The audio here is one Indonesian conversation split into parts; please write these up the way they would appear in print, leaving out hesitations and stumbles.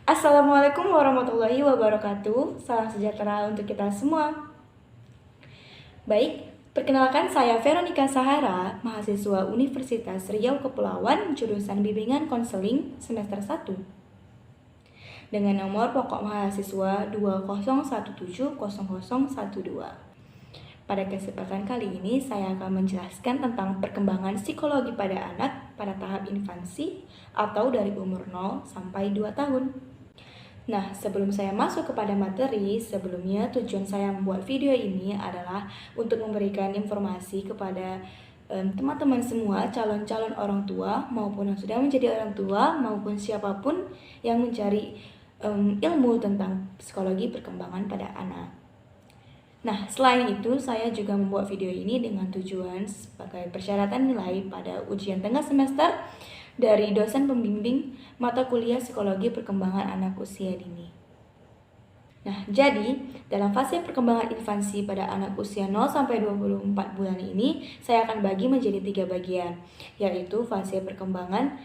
Assalamualaikum warahmatullahi wabarakatuh. Salam sejahtera untuk kita semua. Baik, perkenalkan saya Veronica Sahara, mahasiswa Universitas Riau Kepulauan, jurusan Bimbingan Konseling semester 1. Dengan nomor pokok mahasiswa 20170012. Pada kesempatan kali ini, saya akan menjelaskan tentang perkembangan psikologi pada anak pada tahap infansi atau dari umur 0 sampai 2 tahun. Nah, sebelum saya masuk kepada materi, sebelumnya tujuan saya membuat video ini adalah untuk memberikan informasi kepada teman-teman semua, calon-calon orang tua, maupun yang sudah menjadi orang tua, maupun siapapun yang mencari ilmu tentang psikologi perkembangan pada anak. Nah, selain itu, saya juga membuat video ini dengan tujuan sebagai persyaratan nilai pada ujian tengah semester dari dosen pembimbing mata kuliah psikologi perkembangan anak usia dini. Nah, jadi dalam fase perkembangan infansi pada anak usia 0 sampai 24 bulan ini, saya akan bagi menjadi 3 bagian, yaitu fase perkembangan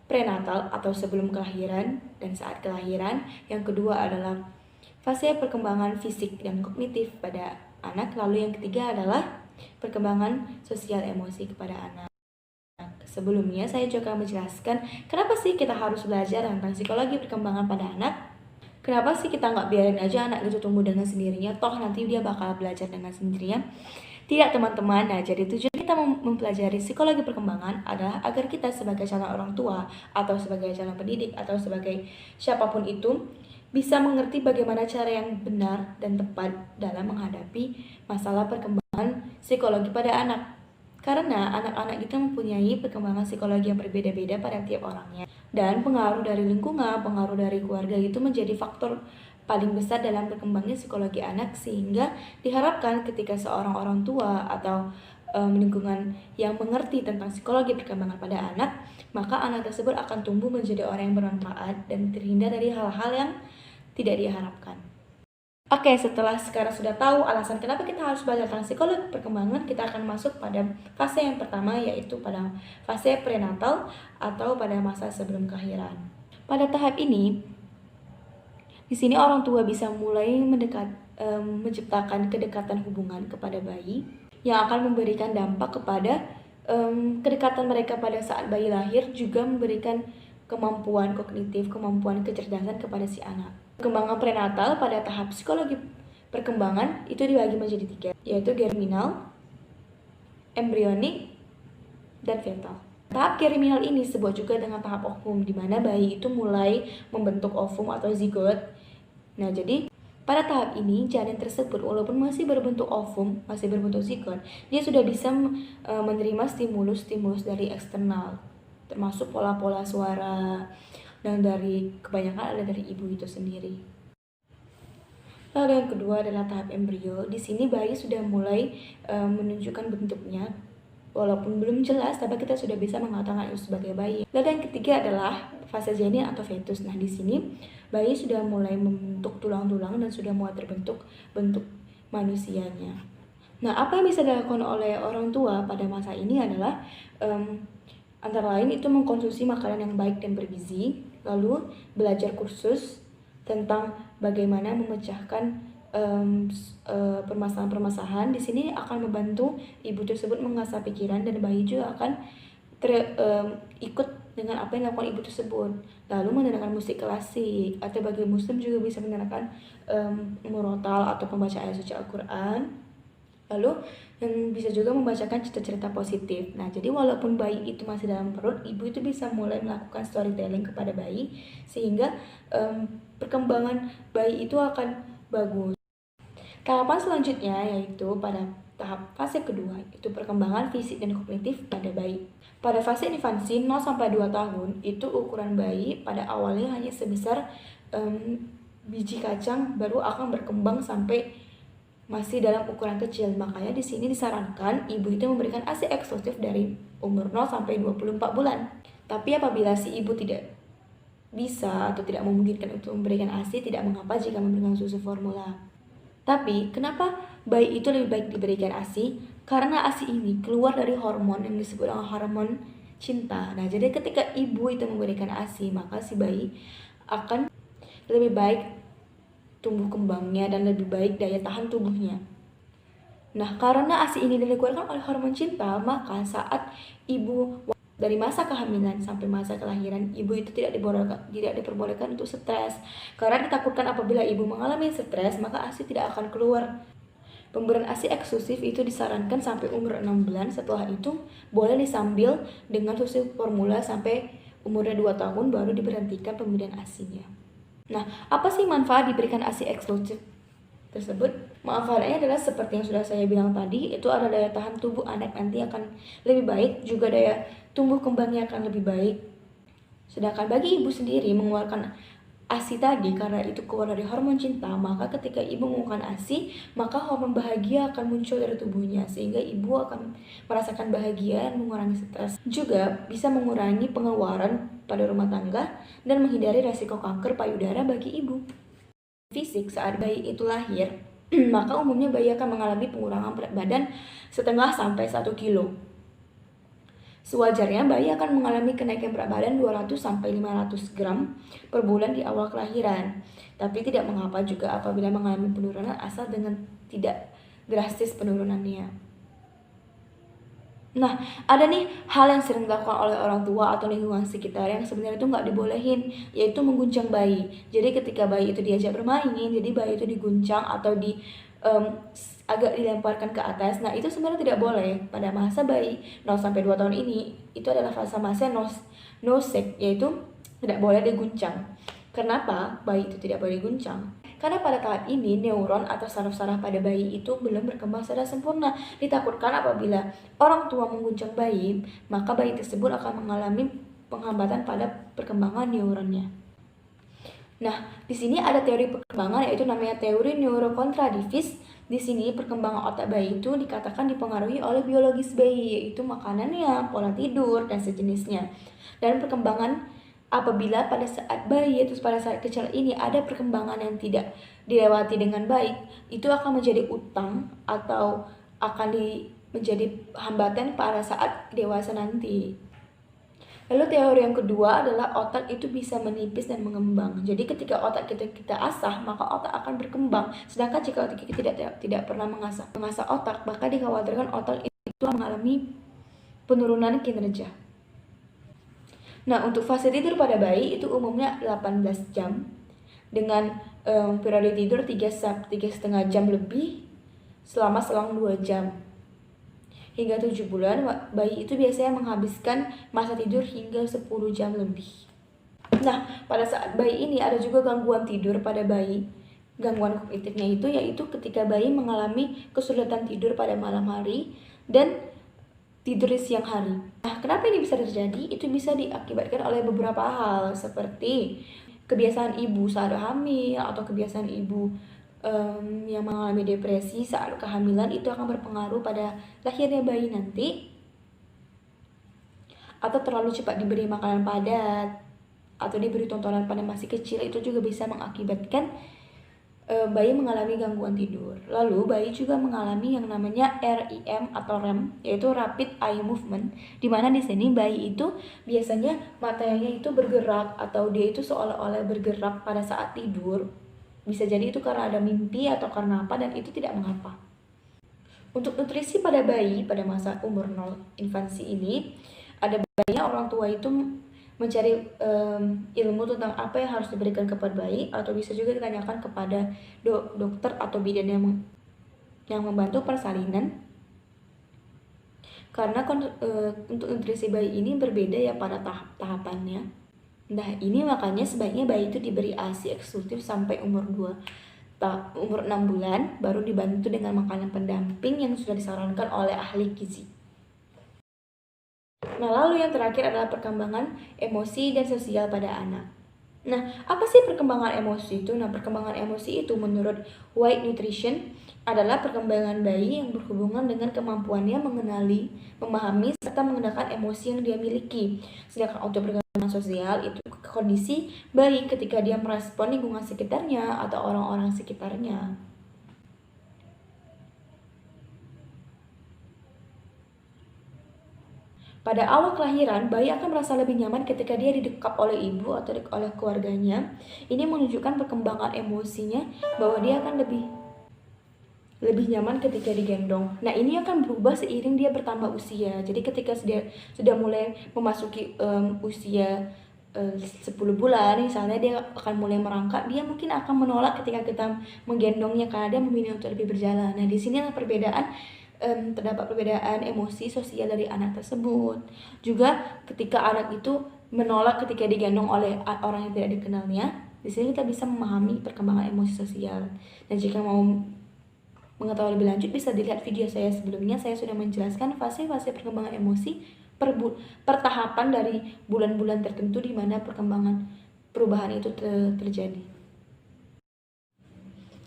prenatal atau sebelum kelahiran dan saat kelahiran. Yang kedua adalah fase perkembangan fisik dan kognitif pada anak. Lalu yang ketiga adalah perkembangan sosial emosi kepada anak. Sebelumnya saya juga menjelaskan kenapa sih kita harus belajar tentang psikologi perkembangan pada anak. Kenapa sih kita nggak biarin aja anak itu tumbuh dengan sendirinya, toh nanti dia bakal belajar dengan sendirinya. Tidak teman-teman, nah jadi tujuan kita mempelajari psikologi perkembangan adalah agar kita sebagai calon orang tua atau sebagai calon pendidik atau sebagai siapapun itu bisa mengerti bagaimana cara yang benar dan tepat dalam menghadapi masalah perkembangan psikologi pada anak. Karena anak-anak itu mempunyai perkembangan psikologi yang berbeda-beda pada tiap orangnya. Dan pengaruh dari lingkungan, pengaruh dari keluarga itu menjadi faktor paling besar dalam berkembangnya psikologi anak, sehingga diharapkan ketika seorang orang tua atau lingkungan yang mengerti tentang psikologi perkembangan pada anak, maka anak tersebut akan tumbuh menjadi orang yang bermanfaat dan terhindar dari hal-hal yang tidak diharapkan. Oke, setelah sekarang sudah tahu alasan kenapa kita harus belajar tentang psikologi perkembangan, kita akan masuk pada fase yang pertama, yaitu pada fase prenatal atau pada masa sebelum kelahiran. Pada tahap ini, di sini orang tua bisa mulai menciptakan kedekatan hubungan kepada bayi yang akan memberikan dampak kepada kedekatan mereka pada saat bayi lahir, juga memberikan kemampuan kognitif, kemampuan kecerdasan kepada si anak. Perkembangan prenatal pada tahap psikologi perkembangan itu dibagi menjadi 3, yaitu germinal, embrionik, dan fetal. Tahap germinal ini disebut juga dengan tahap ovum, di mana bayi itu mulai membentuk ovum atau zigot. Nah, jadi pada tahap ini janin tersebut walaupun masih berbentuk ovum, masih berbentuk zigot, dia sudah bisa menerima stimulus-stimulus dari eksternal, termasuk pola-pola suara, dan dari kebanyakan ada dari ibu itu sendiri. Lalu yang kedua adalah tahap embrio. Di sini bayi sudah mulai menunjukkan bentuknya, walaupun belum jelas, tapi kita sudah bisa mengatakan itu sebagai bayi. Lalu yang ketiga adalah fase janin atau fetus. Nah, di sini bayi sudah mulai membentuk tulang-tulang dan sudah mulai terbentuk bentuk manusianya. Nah, apa yang bisa dilakukan oleh orang tua pada masa ini adalah antara lain itu mengkonsumsi makanan yang baik dan bergizi, lalu belajar kursus tentang bagaimana memecahkan permasalahan-permasalahan. Di sini akan membantu ibu tersebut mengasah pikiran, dan bayi juga akan ikut dengan apa yang dilakukan ibu tersebut. Lalu mendengarkan musik klasik, atau bagi muslim juga bisa mendengarkan murotal atau pembaca ayat suci Al-Quran. Lalu yang bisa juga membacakan cerita-cerita positif. Nah, jadi walaupun bayi itu masih dalam perut, ibu itu bisa mulai melakukan storytelling kepada bayi, sehingga perkembangan bayi itu akan bagus. Tahapan selanjutnya yaitu pada tahap fase kedua, itu perkembangan fisik dan kognitif pada bayi. Pada fase infansi 0 sampai 2 tahun, itu ukuran bayi pada awalnya hanya sebesar biji kacang, baru akan berkembang sampai masih dalam ukuran kecil. Makanya di sini disarankan ibu itu memberikan ASI eksklusif dari umur 0 sampai 24 bulan. Tapi apabila si ibu tidak bisa atau tidak memungkinkan untuk memberikan ASI, tidak mengapa jika memberikan susu formula. Tapi kenapa bayi itu lebih baik diberikan ASI? Karena ASI ini keluar dari hormon yang disebut dengan hormon cinta. Nah, jadi ketika ibu itu memberikan ASI, maka si bayi akan lebih baik tumbuh kembangnya dan lebih baik daya tahan tubuhnya. Nah, karena ASI ini dikeluarkan oleh hormon cinta, maka saat ibu dari masa kehamilan sampai masa kelahiran, ibu itu tidak diperbolehkan untuk stres. Karena ditakutkan apabila ibu mengalami stres, maka ASI tidak akan keluar. Pemberian ASI eksklusif itu disarankan sampai umur 6 bulan. Setelah itu boleh disambil dengan susu formula sampai umurnya 2 tahun baru diberhentikan pemberian ASI-nya. Nah, apa sih manfaat diberikan ASI eksklusif tersebut? Manfaatnya adalah seperti yang sudah saya bilang tadi, itu ada daya tahan tubuh anak nanti akan lebih baik, juga daya tumbuh kembangnya akan lebih baik. Sedangkan bagi ibu sendiri mengeluarkan ASI tadi, karena itu keluar dari hormon cinta, maka ketika ibu mengeluarkan ASI, maka hormon bahagia akan muncul dari tubuhnya, sehingga ibu akan merasakan bahagia dan mengurangi stres. Juga bisa mengurangi pengeluaran pada rumah tangga dan menghindari resiko kanker payudara bagi ibu. Fisik saat bayi itu lahir, maka umumnya bayi akan mengalami pengurangan berat badan setengah sampai 1 kilo. Sewajarnya bayi akan mengalami kenaikan berat badan 200 sampai 500 gram per bulan di awal kelahiran. Tapi tidak mengapa juga apabila mengalami penurunan asal dengan tidak drastis penurunannya. Nah, ada nih hal yang sering dilakukan oleh orang tua atau lingkungan sekitar yang sebenarnya itu nggak dibolehin, yaitu mengguncang bayi. Jadi ketika bayi itu diajak bermain, jadi bayi itu diguncang atau agak dilemparkan ke atas. Nah, itu sebenarnya tidak boleh pada masa bayi 0 sampai 2 tahun ini. Itu adalah masa-masa no sex, yaitu tidak boleh diguncang. Kenapa bayi itu tidak boleh diguncang? Karena pada tahap ini neuron atau saraf-saraf pada bayi itu belum berkembang secara sempurna. Ditakutkan apabila orang tua mengguncang bayi, maka bayi tersebut akan mengalami penghambatan pada perkembangan neuronnya. Nah, di sini ada teori perkembangan yaitu namanya teori neurokontradivis. Di sini perkembangan otak bayi itu dikatakan dipengaruhi oleh biologis bayi, yaitu makanannya, pola tidur, dan sejenisnya. Dan perkembangan apabila pada saat bayi, yaitu pada saat kecil ini ada perkembangan yang tidak dilewati dengan baik, itu akan menjadi utang atau akan menjadi hambatan pada saat dewasa nanti. Lalu teori yang kedua adalah otak itu bisa menipis dan mengembang. Jadi ketika otak kita asah, maka otak akan berkembang. Sedangkan jika kita tidak pernah mengasah otak, maka dikhawatirkan otak itu mengalami penurunan kinerja. Nah, untuk fase tidur pada bayi itu umumnya 18 jam dengan periode tidur 3,5 jam lebih selama selang 2 jam. Hingga 7 bulan, bayi itu biasanya menghabiskan masa tidur hingga 10 jam lebih. Nah, pada saat bayi ini ada juga gangguan tidur pada bayi. Gangguan kognitifnya itu yaitu ketika bayi mengalami kesulitan tidur pada malam hari dan tidur di siang hari. Nah, kenapa ini bisa terjadi? Itu bisa diakibatkan oleh beberapa hal seperti kebiasaan ibu saat hamil atau kebiasaan ibu yang mengalami depresi saat kehamilan, itu akan berpengaruh pada lahirnya bayi nanti. Atau terlalu cepat diberi makanan padat atau diberi tontonan pada masih kecil, itu juga bisa mengakibatkan bayi mengalami gangguan tidur. Lalu bayi juga mengalami yang namanya REM atau REM, yaitu Rapid Eye Movement, di mana di sini bayi itu biasanya matanya itu bergerak atau dia itu seolah-olah bergerak pada saat tidur. Bisa jadi itu karena ada mimpi atau karena apa, dan itu tidak mengapa. Untuk nutrisi pada bayi pada masa umur 0 infansi ini, ada baiknya orang tua itu mencari ilmu tentang apa yang harus diberikan kepada bayi, atau bisa juga ditanyakan kepada dokter atau bidan yang membantu persalinan. Karena untuk nutrisi bayi ini berbeda ya pada tahapannya. Nah, ini makanya sebaiknya bayi itu diberi ASI eksklusif sampai umur 6 bulan, baru dibantu dengan makanan pendamping yang sudah disarankan oleh ahli gizi. Nah, lalu yang terakhir adalah perkembangan emosi dan sosial pada anak. Nah, apa sih perkembangan emosi itu? Nah, perkembangan emosi itu menurut White Nutrition adalah perkembangan bayi yang berhubungan dengan kemampuannya mengenali, memahami, serta mengendalikan emosi yang dia miliki. Sedangkan untuk perkembangan sosial itu kondisi bayi ketika dia merespon lingkungan sekitarnya atau orang-orang sekitarnya. Pada awal kelahiran, bayi akan merasa lebih nyaman ketika dia didekap oleh ibu atau oleh keluarganya. Ini menunjukkan perkembangan emosinya bahwa dia akan lebih nyaman ketika digendong. Nah, ini akan berubah seiring dia bertambah usia. Jadi ketika dia sudah mulai memasuki usia 10 bulan misalnya, dia akan mulai merangkak, dia mungkin akan menolak ketika kita menggendongnya karena dia memilih untuk lebih berjalan. Nah, di sini ada perbedaan, terdapat perbedaan emosi sosial dari anak tersebut. Juga ketika anak itu menolak ketika digendong oleh orang yang tidak dikenalnya, di sini kita bisa memahami perkembangan emosi sosial. Dan jika mau mengetahui lebih lanjut, bisa dilihat video saya sebelumnya. Saya sudah menjelaskan fase-fase perkembangan emosi per tahapan dari bulan-bulan tertentu di mana perkembangan perubahan itu terjadi.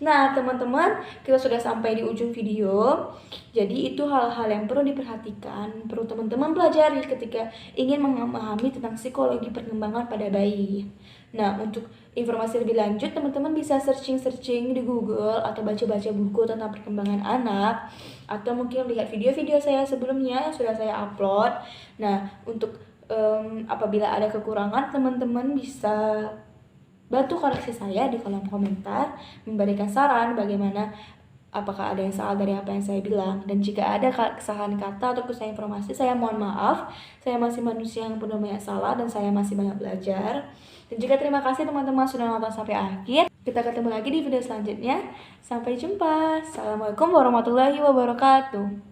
Nah, teman-teman, kita sudah sampai di ujung video. Jadi itu hal-hal yang perlu diperhatikan, perlu teman-teman pelajari ketika ingin memahami tentang psikologi perkembangan pada bayi. Nah, untuk informasi lebih lanjut, teman-teman bisa searching-searching di Google atau baca-baca buku tentang perkembangan anak, atau mungkin lihat video-video saya sebelumnya yang sudah saya upload. Nah, untuk apabila ada kekurangan, teman-teman bisa bantu koreksi saya di kolom komentar, memberikan saran bagaimana, apakah ada yang salah dari apa yang saya bilang. Dan jika ada kesalahan kata atau kesalahan informasi, saya mohon maaf. Saya masih manusia yang penuh banyak salah dan saya masih banyak belajar. Dan juga terima kasih teman-teman sudah nonton sampai akhir. Kita ketemu lagi di video selanjutnya. Sampai jumpa. Assalamualaikum warahmatullahi wabarakatuh.